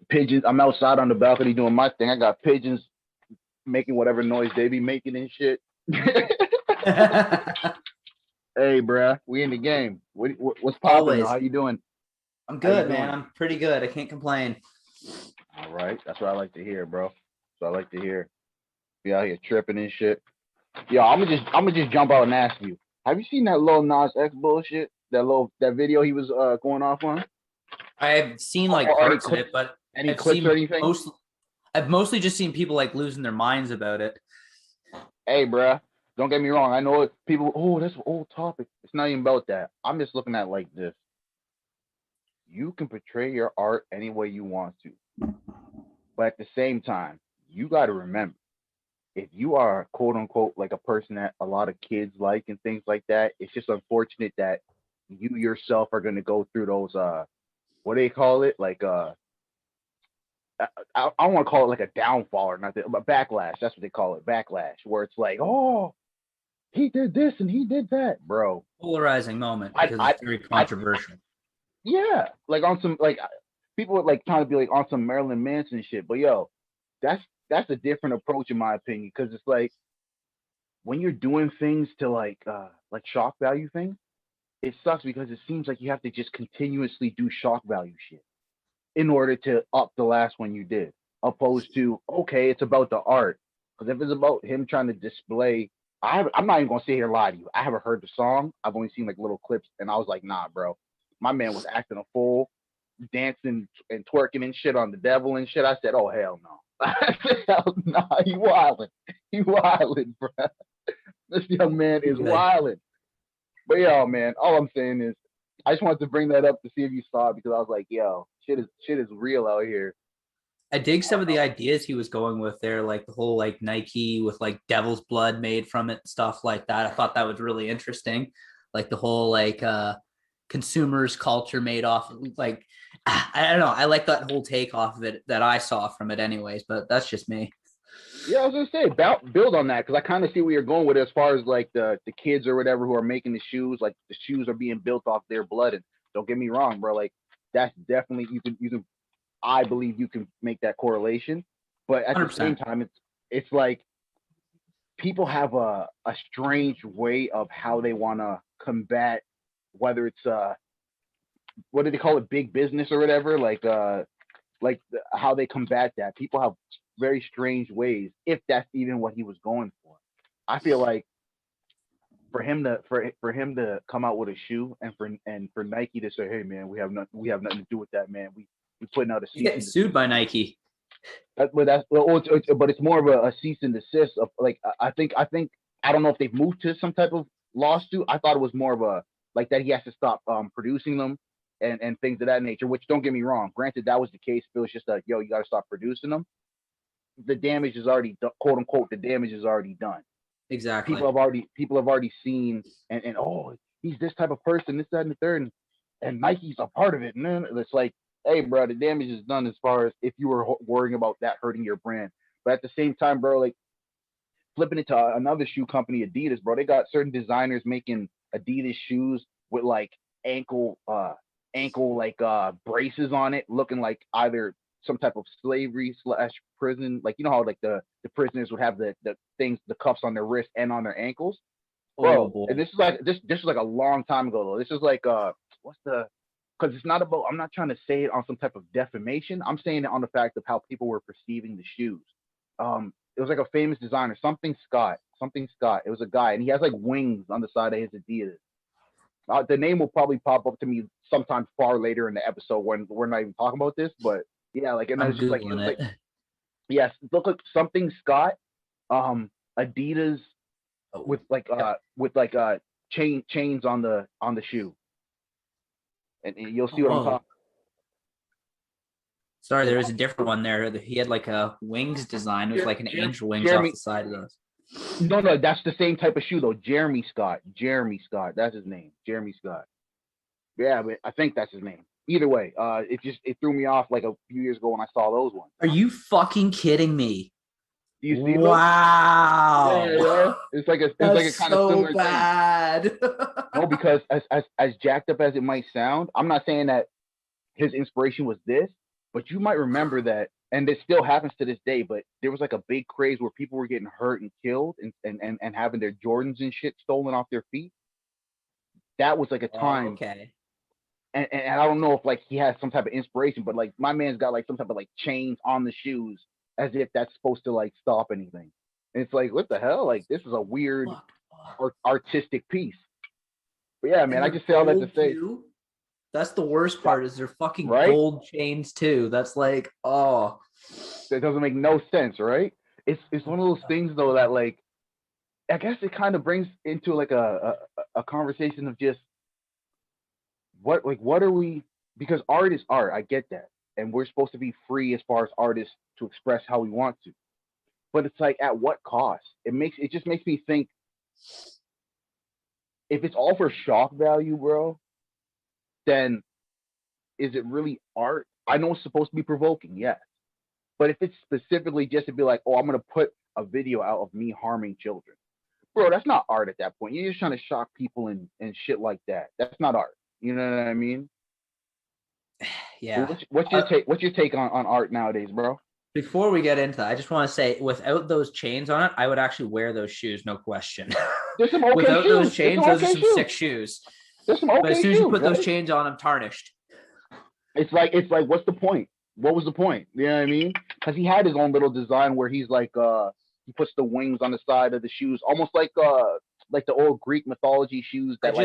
pigeons. I'm outside on the balcony doing my thing. I got pigeons making whatever noise they be making and shit. Hey, bruh, we in the game. What's popping? How you doing? I'm good, man. I'm pretty good. I can't complain. All right, that's what I like to hear, bro. That's what I like to hear. Be out here tripping and shit. Yo, I'm gonna just jump out and ask you. Have you seen that Lil Nas X bullshit? That video he was going off on? I've seen like parts of it, but any clips or anything? I've mostly just seen people like losing their minds about it. Hey, bruh, don't get me wrong. I know people. Oh, that's an old topic. It's not even about that. I'm just looking at it like this. You can portray your art any way you want to, but at the same time, you got to remember, if you are quote unquote like a person that a lot of kids like and things like that, it's just unfortunate that you yourself are going to go through those what do they call it, like I don't want to call it like a downfall or nothing, but backlash. That's what they call it, backlash, where it's like, oh, he did this and he did that, bro. Polarizing moment because it's very controversial. Yeah, like on some like people would like trying to be like on some Marilyn Manson shit, but yo, that's a different approach in my opinion, because it's like when you're doing things to like shock value things, it sucks because it seems like you have to just continuously do shock value shit in order to up the last one you did, opposed to, okay, it's about the art. Because if it's about him trying to display, I'm not even gonna sit here and lie to you. I haven't heard the song. I've only seen like little clips, and I was like, nah, bro. My man was acting a fool, dancing and twerking and shit on the devil and shit. I said, oh hell no. I said, hell nah, he wildin'. He wildin', bro. This young man is wildin'. But yo, man, all I'm saying is I just wanted to bring that up to see if you saw it, because I was like, yo, shit is real out here. I dig some of the ideas he was going with there, like the whole like Nike with like devil's blood made from it, stuff like that. I thought that was really interesting. Like the whole like consumers culture made off of, like, I don't know. I like that whole take off of it that I saw from it anyways, but that's just me. Yeah, I was gonna say build on that, because I kind of see where you're going with it, as far as like the kids or whatever who are making the shoes. Like the shoes are being built off their blood, and don't get me wrong, bro. Like that's definitely you can. I believe you can make that correlation, but at 100%. The same time, it's like people have a strange way of how they want to combat, whether it's what do they call it, big business or whatever, like how they combat that. People have very strange ways, if that's even what he was going for. I feel like for him to come out with a shoe, and for Nike to say, hey man, we have nothing to do with that, man. We putting out a cease. Getting sued by Nike. But it's more of a cease and desist of like, I think I don't know if they've moved to some type of lawsuit. I thought it was more of a like that he has to stop producing them and things of that nature, which don't get me wrong. Granted, that was the case. If it was just like, yo, you got to stop producing them, the damage is already done, quote unquote, the damage is already done. Exactly. People have already seen and oh, he's this type of person, this, that, and the third, and Nike's a part of it. And then it's like, hey, bro, the damage is done as far as if you were worrying about that hurting your brand. But at the same time, bro, like flipping it to another shoe company, Adidas, bro, they got certain designers making Adidas shoes with like ankle like braces on it, looking like either some type of slavery / prison. Like, you know how like the prisoners would have the things, the cuffs on their wrist and on their ankles, bro. Oh, and this is like this is like a long time ago though. This is like because it's not about, I'm not trying to say it on some type of defamation. I'm saying it on the fact of how people were perceiving the shoes. It was like a famous designer, something Scott. It was a guy, and he has like wings on the side of his Adidas. The name will probably pop up to me sometime far later in the episode when we're not even talking about this. But yeah, like, and it's just like, yes, look like something Scott, Adidas with chains on the shoe. And you'll see what I'm talking. Sorry, there was a different one there. He had like a wings design. It was like an angel wings off the side of those. No, that's the same type of shoe though. Jeremy Scott, that's his name. Jeremy Scott. Yeah, but I think that's his name. Either way, it threw me off like a few years ago when I saw those ones. Are you fucking kidding me? Do you see? Wow. Yeah. It's like a kind of similar bad thing. No, because as jacked up as it might sound, I'm not saying that his inspiration was this, But you might remember that, and this still happens to this day. But there was like a big craze where people were getting hurt and killed, and having their Jordans and shit stolen off their feet. That was like a Oh, time, okay. and I don't know if like he has some type of inspiration, but like my man's got like some type of like chains on the shoes, as if that's supposed to like stop anything. And it's like, what the hell? Like this is a weird artistic piece. But yeah, man, And I they're just say all that to gold say, too. That's the worst part is they're fucking right? gold chains too. That's like, oh. That doesn't make no sense, right? It's one of those things though that like I guess it kind of brings into like a conversation of just what are we, because art is art. I get that. And we're supposed to be free as far as artists to express how we want to. But it's like at what cost? It just makes me think, if it's all for shock value, bro, then is it really art? I know it's supposed to be provoking, yes. But if it's specifically just to be like, oh, I'm gonna put a video out of me harming children, bro, that's not art at that point. You're just trying to shock people and shit like that. That's not art. You know what I mean? Yeah. What's your take? What's your take on art nowadays, bro? Before we get into that, I just want to say, without those chains on it, I would actually wear those shoes, no question. There's some okay Without shoes. those chains, those are some shoes. sick shoes. There's some But as okay soon as you shoes, put those right? chains on, I'm tarnished. It's like what's the point? What was the point? You know what I mean? Because he had his own little design where he's like he puts the wings on the side of the shoes, almost like the old Greek mythology shoes that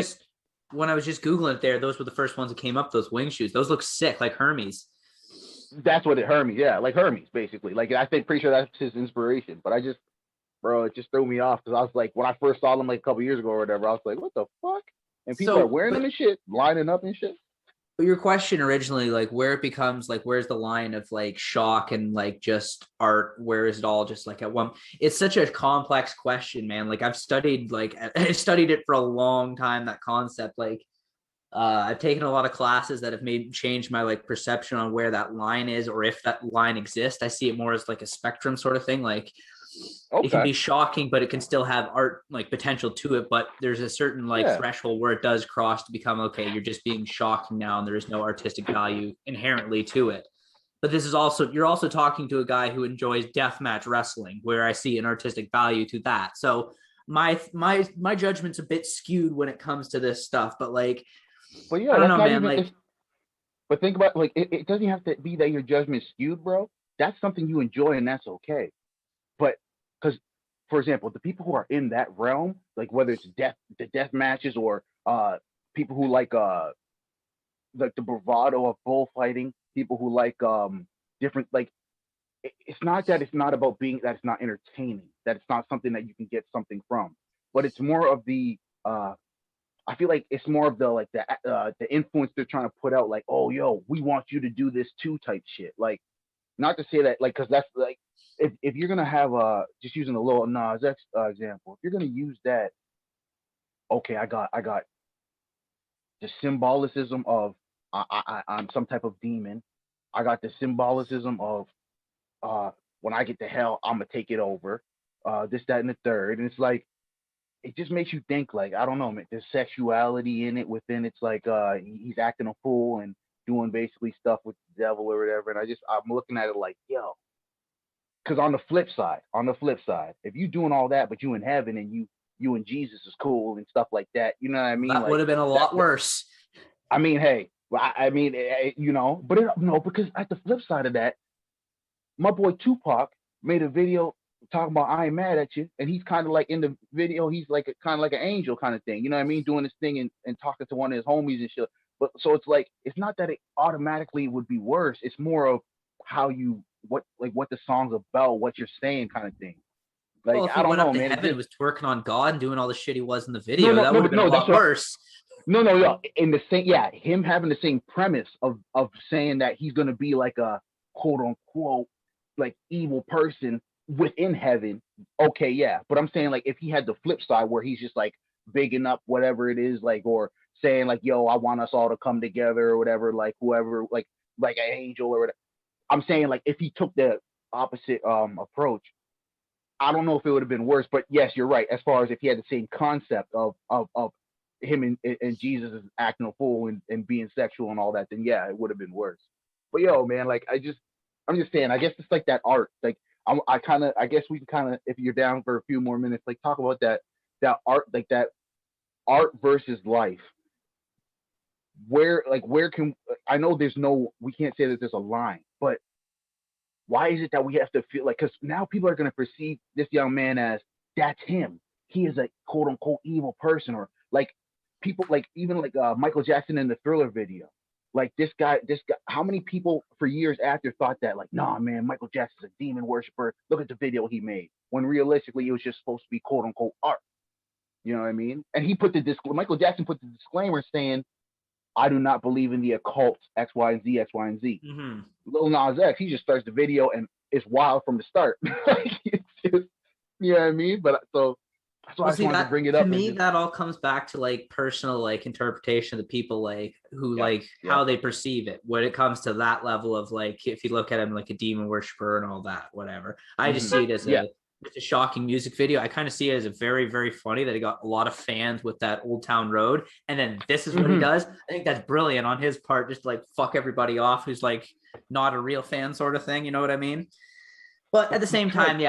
when I was just Googling it there, those were the first ones that came up, those wing shoes. Those look sick, like Hermes. That's what Hermes, yeah, like Hermes, basically. Like I think pretty sure that's his inspiration. But bro, it just threw me off because I was like, when I first saw them like a couple years ago or whatever, I was like, what the fuck? And people are wearing them and shit, lining up and shit. But your question originally, like where it becomes like, where's the line of like shock and like just art? Where is it all just like at one? It's such a complex question, man. Like I've studied it for a long time, that concept. Like I've taken a lot of classes that have changed my like perception on where that line is, or if that line exists. I see it more as like a spectrum sort of thing. Like it can be shocking, but it can still have art like potential to it. But there's a certain like threshold where it does cross to become, okay, you're just being shocking now, and there is no artistic value inherently to it. But this is also, you're also talking to a guy who enjoys deathmatch wrestling, where I see an artistic value to that. So my judgment's a bit skewed when it comes to this stuff. But like, but yeah, I don't know, man. Even, like, but think about like it doesn't have to be that your judgment's skewed, bro. That's something you enjoy, and that's okay. But because, for example, the people who are in that realm, like whether it's the death matches, or people who like the bravado of bullfighting, people who like different, like it's not that it's not about being, that it's not entertaining, that it's not something that you can get something from, but it's more of the I feel like it's more of the like the influence they're trying to put out, like, oh yo, we want you to do this too type shit. Like, not to say that, like, because that's like, if you're gonna have just using a little Nas X example, if you're gonna use that, okay, I got the symbolicism of I'm some type of demon. I got the symbolicism of when I get to hell, I'm gonna take it over. This, that, and the third, and it's like, it just makes you think, like, I don't know, man, there's sexuality in it within. It's like he's acting a fool and doing basically stuff with the devil or whatever. And I'm looking at it like, yo, because on the flip side, if you doing all that, but you in heaven and you and Jesus is cool and stuff like that, you know what I mean? That like, would have been a lot worse. I mean, hey, you know, but no, because at the flip side of that, my boy Tupac made a video talking about I ain't mad at you, and he's kind of like, in the video, he's like kind of like an angel kind of thing, you know what I mean, doing this thing and talking to one of his homies and shit. But so it's like, it's not that it automatically would be worse, it's more of how you, what the song's about, what you're saying kind of thing. Like, well, if he went up to heaven and was twerking on God and doing all the shit he was in the video, that would have been a lot worse. No, in the same, him having the same premise of saying that he's gonna be like a quote unquote like evil person within heaven. Okay, yeah, but I'm saying, like, if he had the flip side where he's just like bigging up whatever it is, like, or saying like, yo, I want us all to come together or whatever, like whoever, like an angel or whatever. I'm saying, like, if he took the opposite approach, I don't know if it would have been worse. But yes, you're right. As far as if he had the same concept of him and Jesus acting a fool and being sexual and all that, then yeah, it would have been worse. But yo, man, like I'm just saying, I guess it's like that art. Like I guess we can kind of, if you're down for a few more minutes, like talk about that art, like that art versus life. Where can, I know there's no, we can't say that there's a line, but why is it that we have to feel like, because now people are going to perceive this young man as that's him. He is a quote unquote evil person, or like people like even like Michael Jackson in the Thriller video. Like this guy, how many people for years after thought that, like, nah, man, Michael Jackson's a demon worshiper. Look at the video he made. When realistically, it was just supposed to be quote unquote art. You know what I mean? And he put the Michael Jackson put the disclaimer saying, I do not believe in the occult, X, Y, and Z, X, Y, and Z. Mm-hmm. Lil Nas X, he just starts the video and it's wild from the start. It's just, you know what I mean? But so I just wanted to bring it up. To me, that all comes back to like personal like interpretation of the people, like who like how they perceive it. When it comes to that level of like, if you look at him like a demon worshiper and all that, whatever. I just see it as it's a shocking music video. I kind of see it as a very, very funny that he got a lot of fans with that Old Town Road. And then this is what he does. I think that's brilliant on his part, just to like fuck everybody off who's like not a real fan sort of thing. You know what I mean? But at the same time,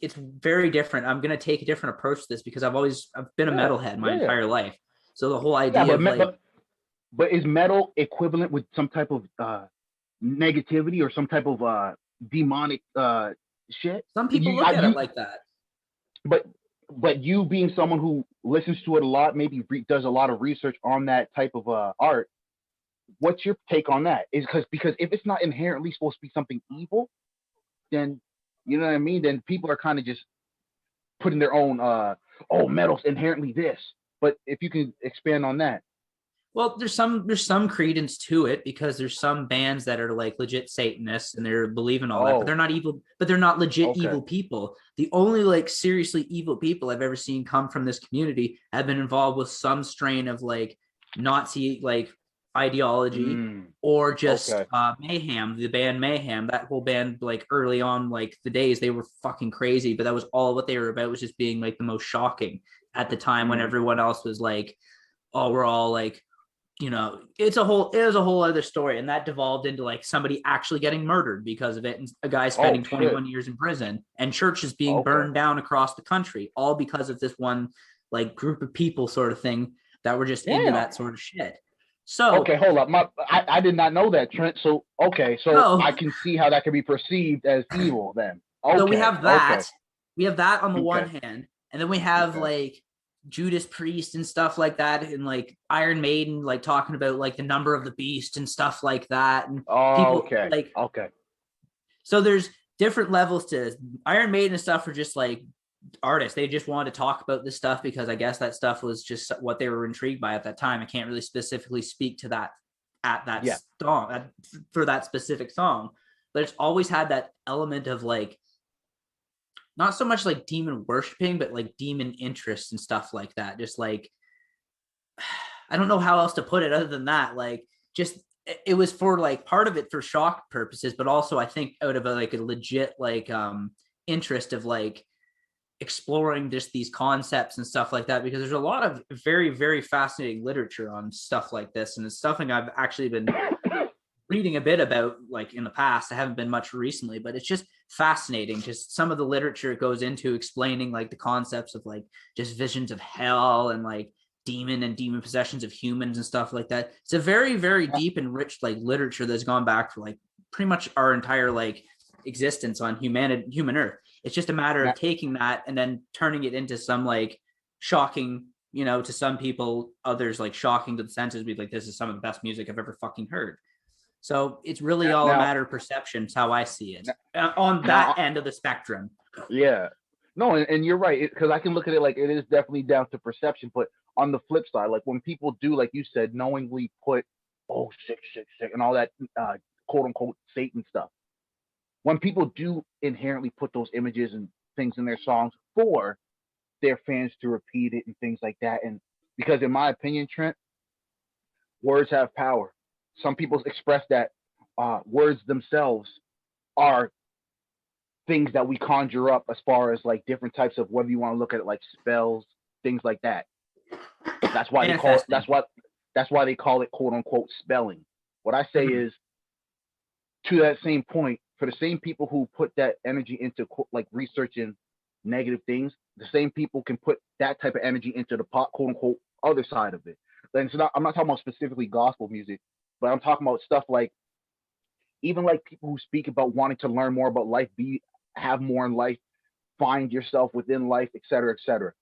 it's very different. I'm going to take a different approach to this because I've been a metalhead my entire life. So the whole idea but is metal equivalent with some type of negativity or some type of demonic shit? Some people look at it like that. But you being someone who listens to it a lot, maybe does a lot of research on that type of art, what's your take on that? Because if it's not inherently supposed to be something evil, then you know what I mean? Then people are kind of just putting their own metal's inherently this. But if you can expand on that. Well, there's some credence to it because there's some bands that are like legit Satanists and they're believing all that, but they're not evil, but they're not legit evil people. The only like seriously evil people I've ever seen come from this community have been involved with some strain of like Nazi like ideology or just Mayhem, the band Mayhem. That whole band, like early on, like the days, they were fucking crazy, but that was all what they were about, was just being like the most shocking at the time when everyone else was like, oh, we're all like, you know, it was a whole other story, and that devolved into like somebody actually getting murdered because of it, and a guy spending 21 years in prison, and churches being burned down across the country, all because of this one like group of people sort of thing that were just into that sort of shit. So hold up, I did not know that, Trent. So I can see how that can be perceived as evil then. So we have that. We have that on the one hand, and then we have like Judas Priest and stuff like that, and like Iron Maiden, like talking about like the number of the beast and stuff like that. And so there's different levels to Iron Maiden and stuff. Are just like artists. They just wanted to talk about this stuff because I guess that stuff was just what they were intrigued by at that time. I can't really specifically speak to that at that song for that specific song, but it's always had that element of like, not so much like demon worshiping, but like demon interest and stuff like that. Just like, I don't know how else to put it other than that. Like, just, it was for like part of it for shock purposes, but also I think out of a legit like interest of like exploring just these concepts and stuff like that, because there's a lot of very, very fascinating literature on stuff like this. And it's something I've actually been reading a bit about like in the past. I haven't been much recently, but it's just fascinating. Just some of the literature goes into explaining like the concepts of like just visions of hell and like demon and demon possessions of humans and stuff like that. It's a very, very deep and rich like literature that's gone back for like pretty much our entire like existence on human earth. It's just a matter of taking that and then turning it into some like shocking, you know, to some people, others like shocking to the senses, be like, this is some of the best music I've ever fucking heard. So it's really all a matter of perception. It's how I see it on that end of the spectrum. Yeah. No, and you're right, because I can look at it like it is definitely down to perception. But on the flip side, like when people do, like you said, knowingly put, 666 and all that quote unquote Satan stuff. When people do inherently put those images and things in their songs for their fans to repeat it and things like that. And because in my opinion, Trent, words have power. Some people express that words themselves are things that we conjure up as far as like different types of, whether you want to look at it like spells, things like that. That's why they call it, that's why they call it quote unquote spelling. What I say is, to that same point, for the same people who put that energy into like researching negative things, the same people can put that type of energy into the quote unquote other side of it. And so I'm not talking about specifically gospel music, but I'm talking about stuff like, even like people who speak about wanting to learn more about life, have more in life, find yourself within life, etc., etc.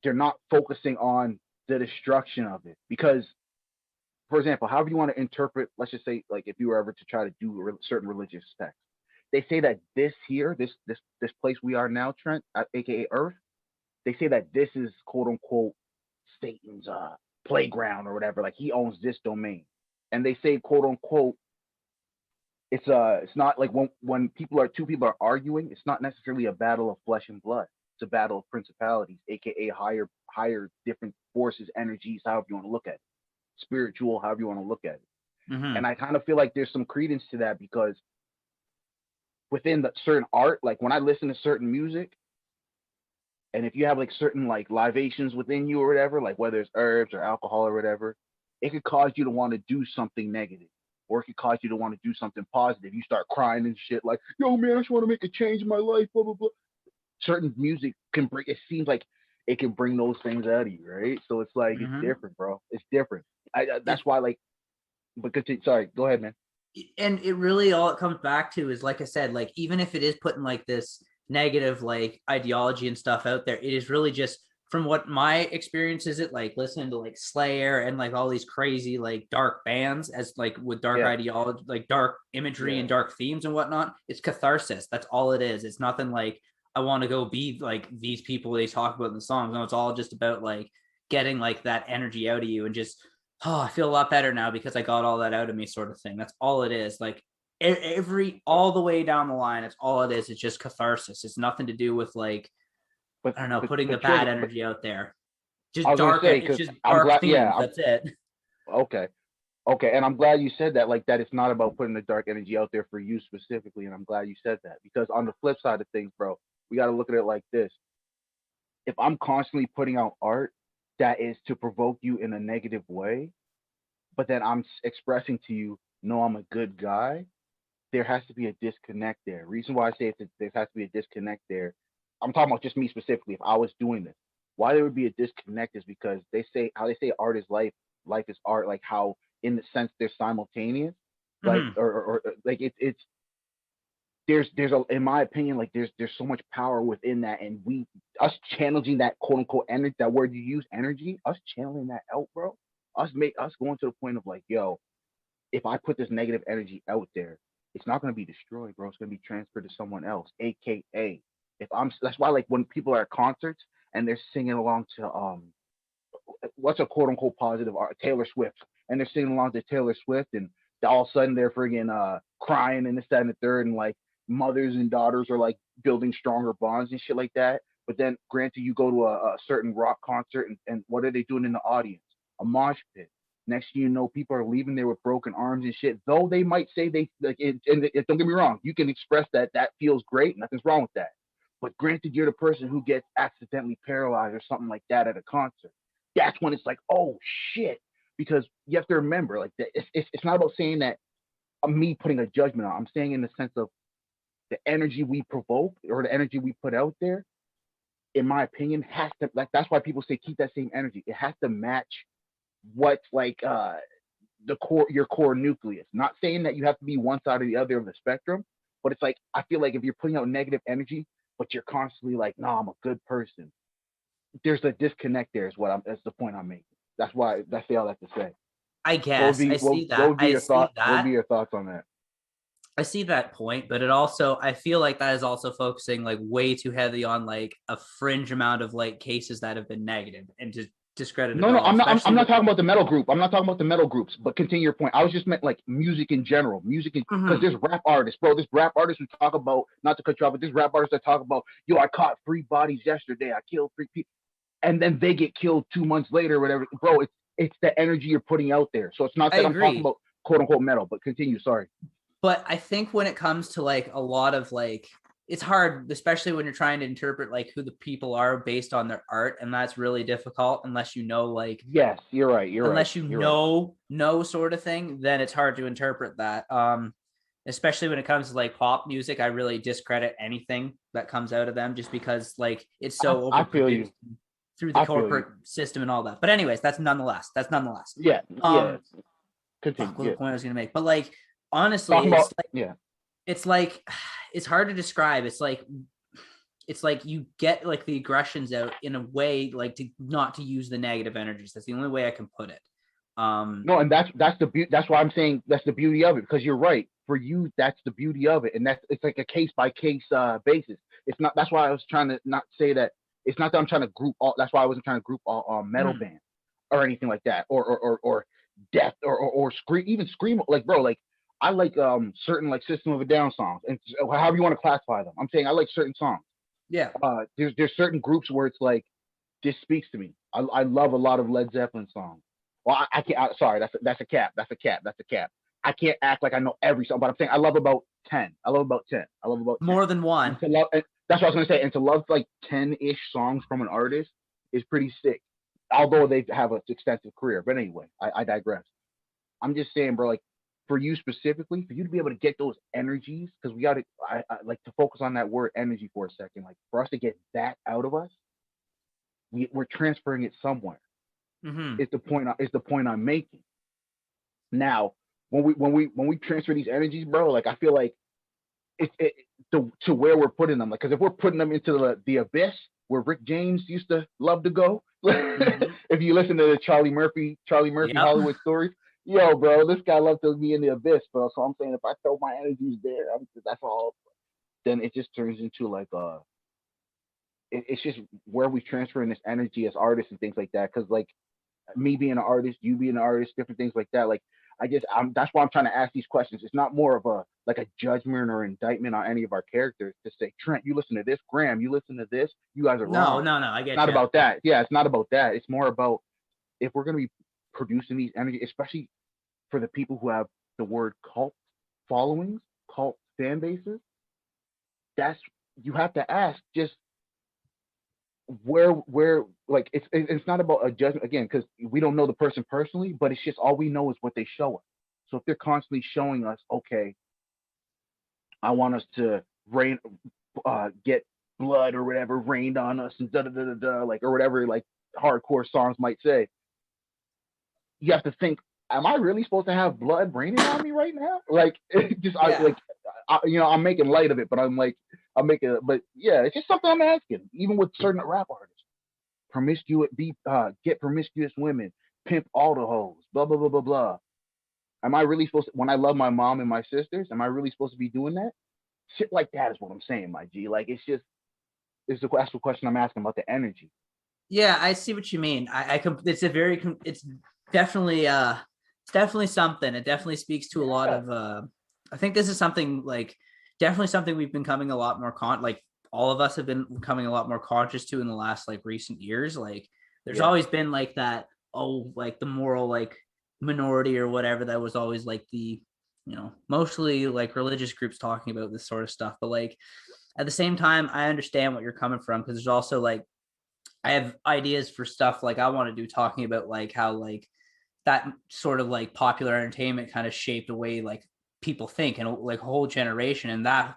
They're not focusing on the destruction of it. Because, for example, however you want to interpret, let's just say, like if you were ever to try to do a certain religious text, they say that this here, this place we are now, Trent, aka Earth, they say that this is quote unquote Satan's playground or whatever. Like he owns this domain, and they say quote unquote, it's not like when two people are arguing, it's not necessarily a battle of flesh and blood. It's a battle of principalities, aka higher different forces, energies, however you want to look at it, spiritual, however you want to look at it. And I kind of feel like there's some credence to that, because within the certain art, like when I listen to certain music, and if you have like certain like libations within you or whatever, like whether it's herbs or alcohol or whatever, it could cause you to want to do something negative, or it could cause you to want to do something positive. You start crying and shit like, yo man, I just want to make a change in my life, blah blah blah. Certain music can bring, it seems like it can bring those things out of you, right? So it's like it's different, bro. It's different. That's why, like, but continue. Sorry, go ahead, man. And it really, all it comes back to is, like I said, like even if it is putting like this negative like ideology and stuff out there, it is really just, from what my experience is, it like listening to like Slayer and like all these crazy like dark bands, as like with dark ideology, like dark imagery and dark themes and whatnot. It's catharsis. That's all it is. It's nothing like I want to go be like these people they talk about in the songs. No, it's all just about like getting like that energy out of you and just, oh, I feel a lot better now because I got all that out of me, sort of thing. That's all it is. Like all the way down the line, it's all it is. It's just catharsis. It's nothing to do with like, I don't know, putting the bad energy out there. Just dark. It's just dark themes. That's it. Okay. And I'm glad you said that. Like that, it's not about putting the dark energy out there for you specifically. And I'm glad you said that, because on the flip side of things, bro, we got to look at it like this. If I'm constantly putting out art that is to provoke you in a negative way, but then I'm expressing to you, no, I'm a good guy, there has to be a disconnect there. Reason why I say there has to be a disconnect there, I'm talking about just me specifically. If I was doing this, why there would be a disconnect is because they say art is life, life is art, like how in the sense they're simultaneous, like or like it's there's in my opinion, like there's so much power within that, and us channeling that quote unquote energy, that word you use, energy, us channeling that out, bro, us going to the point of like, yo, if I put this negative energy out there, it's not going to be destroyed, bro. It's going to be transferred to someone else, aka that's why, like, when people are at concerts and they're singing along to what's a quote unquote positive art, Taylor Swift, and they're singing along to Taylor Swift, and all of a sudden they're friggin' crying and this, that, and the third, and like mothers and daughters are like building stronger bonds and shit like that. But then, granted, you go to a certain rock concert, and what are they doing in the audience? A mosh pit. Next thing you know, people are leaving there with broken arms and shit. Though they might say they like it, and don't get me wrong, you can express that feels great, nothing's wrong with that. But granted, you're the person who gets accidentally paralyzed or something like that at a concert. That's when it's like, oh shit, because you have to remember, like, that it's not about saying that me putting a judgment on. I'm saying in the sense of the energy we provoke or the energy we put out there, in my opinion, has to, like, that's why people say keep that same energy. It has to match what's like the core, your core nucleus. Not saying that you have to be one side or the other of the spectrum, but it's like, I feel like if you're putting out negative energy, but you're constantly like, no, I'm a good person, there's a disconnect there. That's the point I'm making. That's all I have to say. I guess I see that. What would be your thoughts on that? I see that point, but it also, I feel like that is also focusing like way too heavy on like a fringe amount of like cases that have been negative and to discredit. No, I'm not talking about the metal group. I'm not talking about the metal groups, but continue your point. I was just meant like music in general, because there's rap artists, bro. There's rap artists who talk about, not to cut you off, but there's rap artists that talk about, yo, I caught 3 bodies yesterday. I killed 3 people. And then they get killed 2 months later or whatever. Bro, it's the energy you're putting out there. So it's not that I'm talking about quote unquote metal, but continue. Sorry. But I think when it comes to like a lot of like it's hard, especially when you're trying to interpret like who the people are based on their art, and that's really difficult unless you know like Yes, you're right. You're right. unless you You're right. know sort of thing, then it's hard to interpret that. Especially when it comes to like pop music, I really discredit anything that comes out of them just because like it's so I feel you. overproduced through the I feel you. corporate system and all that. But anyways, that's nonetheless. Yeah. Yeah. Um, Continue. fuck, what Yeah. the point I was gonna make? But like honestly, Talking about. Yeah. it's like it's hard to describe. It's like you get like the aggressions out in a way like to not to use the negative energies. That's the only way I can put it. No, and that's the beauty. That's why I'm saying that's the beauty of it, because you're right. For you, that's the beauty of it, and it's like a case by case basis. It's not. That's why I was trying to not say that. It's not that I'm trying to group all. That's why I wasn't trying to group all metal bands or anything like that, or death or scream, even scream, like, bro, like I like certain like System of a Down songs, and however you want to classify them. I'm saying I like certain songs. Yeah. There's certain groups where it's like this speaks to me. I love a lot of Led Zeppelin songs. Well, I can't. Sorry, that's a cap. That's a cap. That's a cap. I can't act like I know every song, but I'm saying I love about 10. I love about 10. I love about 10. More than one. And to love, and that's what I was gonna say. And to love like 10-ish songs from an artist is pretty sick. Although they have an extensive career, but anyway, I digress. I'm just saying, bro. Like for you specifically, for you to be able to get those energies, because we got to. I like to focus on that word energy for a second. Like for us to get that out of us, we're transferring it somewhere. Mm-hmm. Is the point? Is the point I'm making? Now, when we transfer these energies, bro, like I feel like to where we're putting them, like because if we're putting them into the abyss where Rick James used to love to go, Mm-hmm. if you listen to the Charlie Murphy Yep. Hollywood stories, yo, bro, this guy loved to be in the abyss, bro. So I'm saying if I throw my energies there, that's all. Then it just turns into like it's just where we transferring this energy as artists and things like that. Because like me being an artist, you being an artist, different things like that. Like I'm that's why I'm trying to ask these questions. It's not more of a like a judgment or indictment on any of our characters to say, Trent, you listen to this, Graham, you listen to this, you guys are No, wrong. no, no. I It's get not you. about that. Yeah, it's not about that. It's more about if we're gonna be producing these energy, especially for the people who have the word cult followings, cult fan bases, that's you have to ask just where like it's not about a judgment again because we don't know the person personally, but it's just all we know is what they show us. So if they're constantly showing us, okay, I want us to get blood or whatever rained on us and da da da da da, like or whatever like hardcore songs might say, you have to think, am I really supposed to have blood raining on me right now? Like just Yeah. I'm making light of it, but I'm making it, but yeah, it's just something I'm asking, even with certain rap artists. Get promiscuous women, pimp all the hoes, blah blah blah blah blah. Am I really supposed to, when I love my mom and my sisters, am I really supposed to be doing that? Shit like that is what I'm saying, my G. Like that's the question I'm asking about the energy. Yeah, I see what you mean. It's definitely it's definitely something. It definitely speaks to a lot Yeah. of I think this is something like definitely something we've been becoming a lot more like all of us have been becoming a lot more conscious to in the last like recent years. Like there's Yeah. always been like that, oh, like the moral like minority or whatever that was always like the, mostly like religious groups talking about this sort of stuff. But like at the same time, I understand what you're coming from because there's also like I have ideas for stuff like I want to do talking about like how like that sort of like popular entertainment kind of shaped the way like people think and like a whole generation and that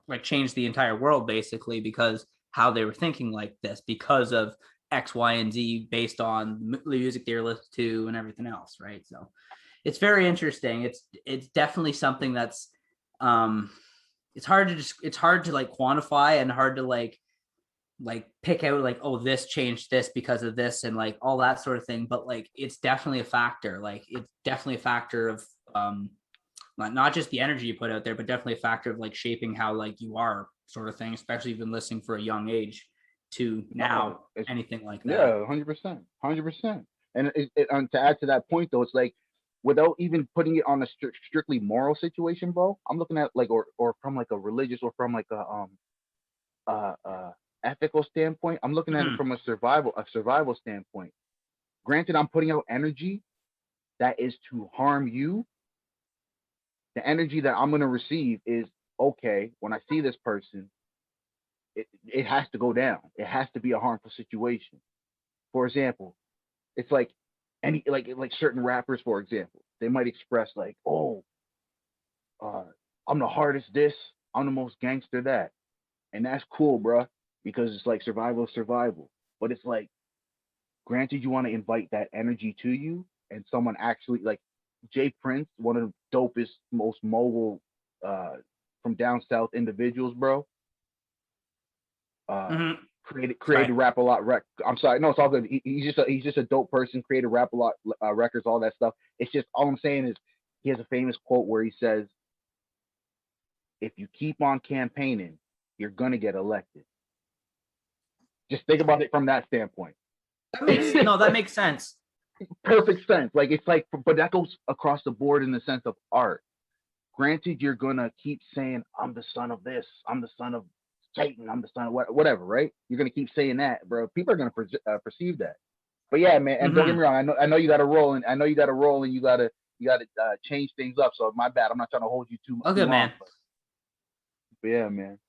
like changed the entire world basically because how they were thinking like this because of X, Y, and Z based on the music they were listening to and everything else, right? So it's very interesting. It's definitely something that's um it's hard to like quantify and hard to like pick out like, oh, this changed this because of this and like all that sort of thing, but like it's definitely a factor. Like it's definitely a factor of not just the energy you put out there, but definitely a factor of like shaping how like you are sort of thing, especially if you've been listening for a young age to No, now, anything like that. yeah, 100%, 100%. And to add to that point though, it's like without even putting it on a strictly moral situation, bro. I'm looking at like or from like a religious or from like uh, uh ethical standpoint. I'm looking at it Mm-hmm. from a survival standpoint. Granted, I'm putting out energy that is to harm you. The energy that I'm gonna receive is okay, when I see this person, it has to go down. It has to be a harmful situation. For example, it's like any like certain rappers, for example, they might express like, oh, uh, I'm the hardest this, I'm the most gangster that, and that's cool, bruh, because it's like survival is survival. But it's like, granted, you want to invite that energy to you, and someone actually like Jay Prince, one of the dopest, most mobile, uh, from down south individuals, bro. Uh, Mm-hmm. created Sorry. rap a lot. I'm sorry, no, it's all good. He's just a dope person. Created rap a lot, records, all that stuff. It's just all I'm saying is he has a famous quote where he says, "If you keep on campaigning, you're gonna get elected." Just think about it from that standpoint. That makes sense. Perfect sense. Like it's like, but that goes across the board in the sense of art. Granted, you're gonna keep saying, "I'm the son of this. I'm the son of Satan. I'm the son of whatever." Right? You're gonna keep saying that, bro. People are gonna perceive that. But yeah, man. And don't get Mm-hmm. me wrong. I know you got to roll, and I know you got to roll, and you got to change things up. So my bad. I'm not trying to hold you too Okay, long. man. But yeah, man.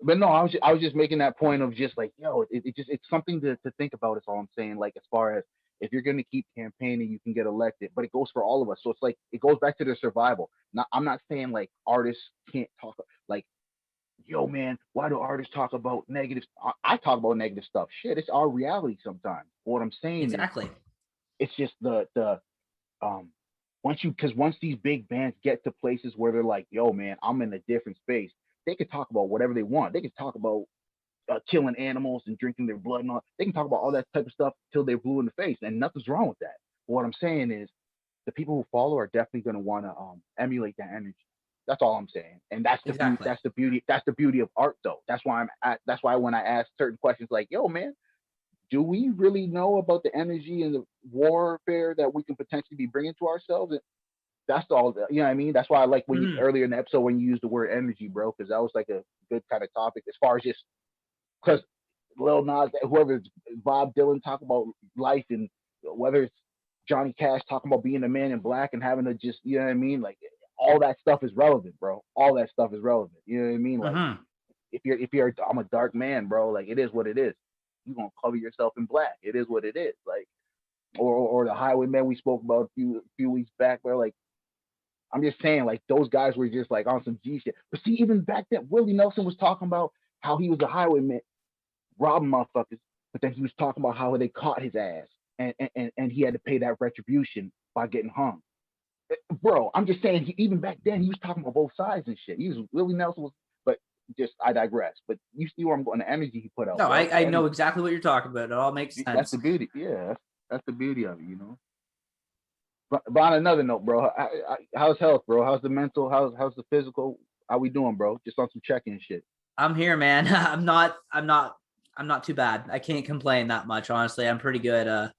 But no, I was just making that point of just like, yo, it's something to think about. Is all I'm saying. Like as far as if you're gonna keep campaigning, you can get elected. But it goes for all of us. So it's like it goes back to the survival. Now I'm not saying like artists can't talk like, yo, man, why do artists talk about negative? I talk about negative stuff. Shit, it's our reality sometimes. But what I'm saying is, Exactly. it's just the um once these big bands get to places where they're like, yo, man, I'm in a different space. They can talk about whatever they want. They can talk about killing animals and drinking their blood and all. They can talk about all that type of stuff till they're blue in the face, and nothing's wrong with that. But what I'm saying is, the people who follow are definitely going to want to emulate that energy. That's all I'm saying, and that's the beauty. Exactly. That's the beauty. That's the beauty of art, though. That's why when I ask certain questions like, "Yo, man, do we really know about the energy and the warfare that we can potentially be bringing to ourselves?" And that's all. You know what I mean? That's why I like when you Mm-hmm. earlier in the episode when you used the word energy, bro, because that was like a good kind of topic as far as just because Lil Nas, whoever, Bob Dylan talk about life, and whether it's Johnny Cash talking about being a man in black and having to just, you know what I mean? Like all that stuff is relevant, bro. All that stuff is relevant. You know what I mean? Like Mm-hmm. if you're I'm a dark man, bro, like it is what it is. You're gonna cover yourself in black. It is what it is. Like or the highwaymen we spoke about a few weeks back, bro. Like I'm just saying, like those guys were just like on some G shit. But see, even back then, Willie Nelson was talking about how he was a highwayman robbing motherfuckers, but then he was talking about how they caught his ass, and he had to pay that retribution by getting hung. Bro, I'm just saying, even back then he was talking about both sides and shit. He was Willie Nelson was, but just I digress. But you see where I'm going? The energy he put out, No, bro. I The know energy. exactly what you're talking about. It all makes That's sense. the beauty. Yeah, that's the beauty of it. But on another note, bro, how's health, bro? How's the mental? How's the physical? How we doing, bro? Just on some check-in shit. I'm here, man. I'm not too bad. I can't complain that much, honestly. I'm pretty good.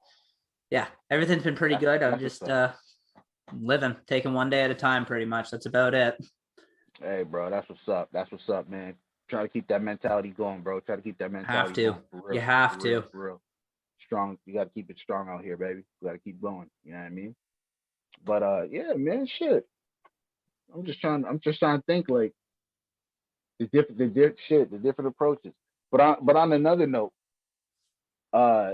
Yeah, everything's been pretty That's good. I'm that's what's just up. living, taking one day at a time, pretty much. That's about it. Hey, bro, that's what's up. That's what's up, man. Try to keep that mentality going, bro. Try to keep that Have mentality to. going for You real, for have real, to. for real. Strong. You got to keep it strong out here, baby. You got to keep going. You know what I mean? But yeah, man, shit. I'm just trying to think like the different approaches. But on another note, uh,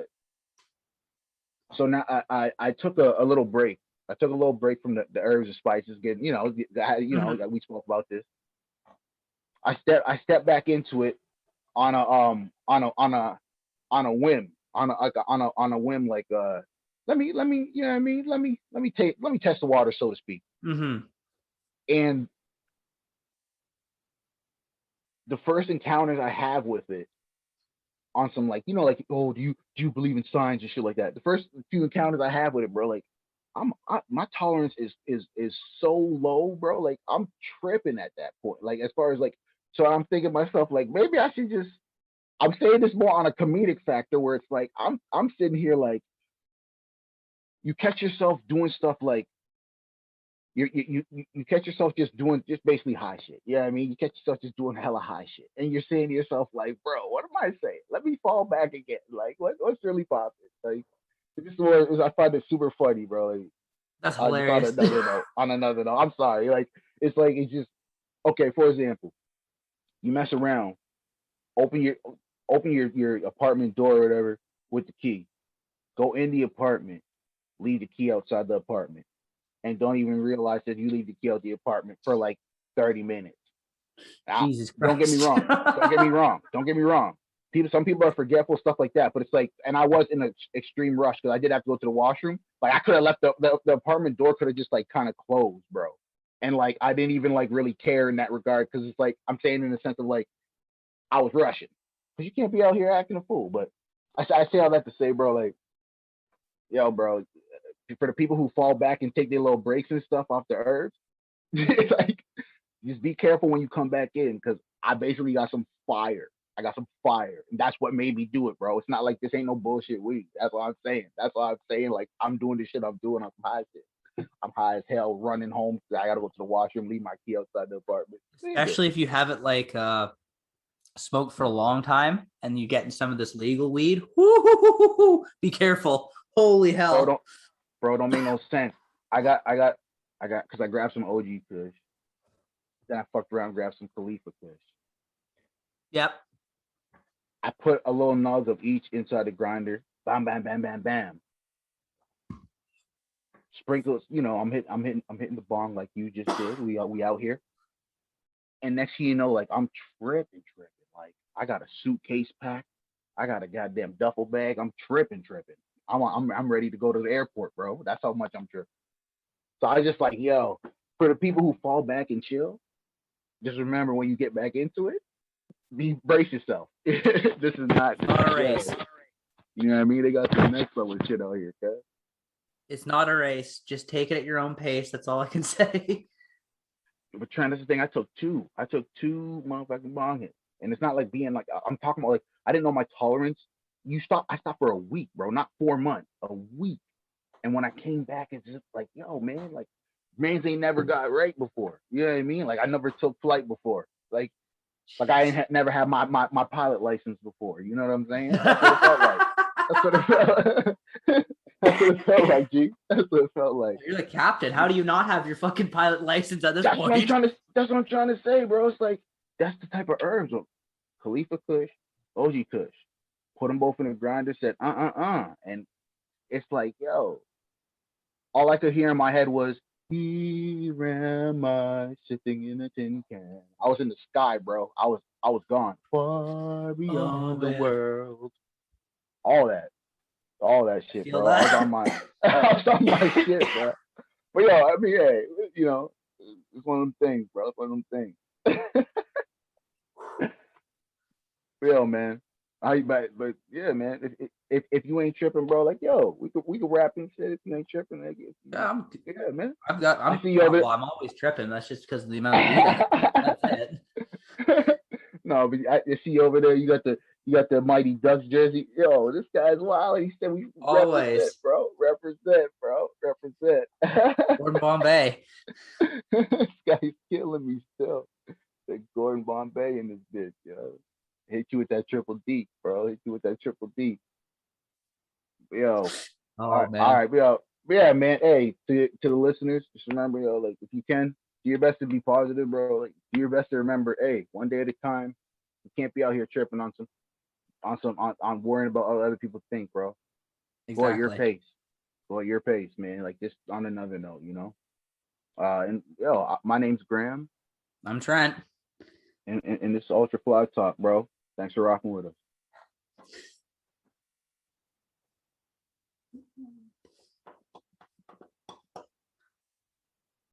so now I took a little break. I took a little break from the herbs and spices. Getting, Mhm. that we spoke about this. I stepped back into it on a whim, on a whim, like let me you know what I mean, let me test the water, so to speak. Mhm. And the first encounters I have with it on some, like, like, oh, do you believe in signs and shit like that. The first few encounters I have with it, bro, like my tolerance is so low, bro. Like I'm tripping at that point. Like as far as like, so I'm thinking to myself like maybe I should just. I'm saying this more on a comedic factor where it's like I'm sitting here like you catch yourself doing stuff like you catch yourself just doing just basically high shit. Yeah, I mean, you catch yourself just doing hella high shit, and you're saying to yourself like, bro, what am I saying? Let me fall back again. Like, what's really popping? Like, I find it super funny, bro. Like, That's just on hilarious. another note, I'm sorry. Like, it's just okay. For example, You mess around, open your apartment door or whatever with the key. Go in the apartment, leave the key outside the apartment, and don't even realize that you leave the key out the apartment for like 30 minutes. Jesus Christ. Don't get me wrong. Don't get me wrong. Don't get me wrong. Some people are forgetful, stuff like that. But it's like, and I was in an extreme rush because I did have to go to the washroom. Like I could have left the apartment door could have just like kind of closed, bro. And like I didn't even like really care in that regard because it's like I'm saying in the sense of like I was rushing because you can't be out here acting a fool. But I say all that to say, bro, like, yo, bro, for the people who fall back and take their little breaks and stuff off the herbs, it's like just be careful when you come back in because I basically got some fire. I got some fire. And that's what made me do it, bro. It's not like this ain't no bullshit weed. That's what I'm saying. That's what I'm saying. Like, I'm doing this shit I'm doing on some high shit. I'm high as hell running home. I got to go to the washroom, leave my key outside the apartment. Especially if you haven't like smoked for a long time and you get in some of this legal weed. Be careful. Holy hell. Don't make no sense. I got, because I grabbed some OG Kush. Then I fucked around and grabbed some Khalifa Kush. Yep. I put a little nug of each inside the grinder. Bam, bam, bam, bam, bam. Sprinkles, I'm hitting the bong like you just did. We out here. And next thing you know, like I'm tripping. Like I got a suitcase packed. I got a goddamn duffel bag. I'm tripping. I'm ready to go to the airport, bro. That's how much I'm tripping. So I just like, yo, for the people who fall back and chill, just remember when you get back into it, brace yourself. This is not a race. You know what I mean? They got some next level shit out here, cuz. It's not a race. Just take it at your own pace. That's all I can say. But Trent, that's the thing. I took two motherfucking bong hits. And it's not like being like, I'm talking about like, I didn't know my tolerance. I stopped for a week, bro, not 4 months, a week. And when I came back, it's just like, yo, man, like, mans ain't never got right before. You know what I mean? Like, I never took flight before. Like I ain't never had my pilot license before. You know what I'm saying? That's what it felt like. That's what it felt like, G. That's what it felt like. You're the captain. How do you not have your fucking pilot license at this point? That's what I'm trying to say, bro. It's like, that's the type of herbs. Khalifa Kush, OG Kush. Put them both in a grinder, said, And it's like, yo, all I could hear in my head was, here am I sitting in a tin can. I was in the sky, bro. I was gone. Far beyond the world. All that shit, bro. I was on my shit, bro. But yo, I mean, hey, it's one of them things, bro. It's one of them things. Yo, man. But yeah, man. If you ain't tripping, bro, like yo, we could rap and shit. If you ain't tripping, like, yeah, man. I'm always tripping. That's just because of the amount of weed. That's it. No, but I see you over there. You got the Mighty Ducks jersey. Yo, this guy's wild. He said we always represent, bro. Gordon Bombay. This guy's killing me still. Like Gordon Bombay in this bitch, yo. Hit you with that triple D, bro. Hit you with that triple D. Yo. All right, yo. Yeah, man. Hey, to the listeners, just remember, yo, like if you can, do your best to be positive, bro. Like do your best to remember, hey, one day at a time. You can't be out here tripping on worrying about what other people think, bro. Exactly. Go at your pace, man. Like just on another note, and yo, my name's Graham. I'm Trent. And this is Ultra Fly Talk, bro. Thanks for rocking with us.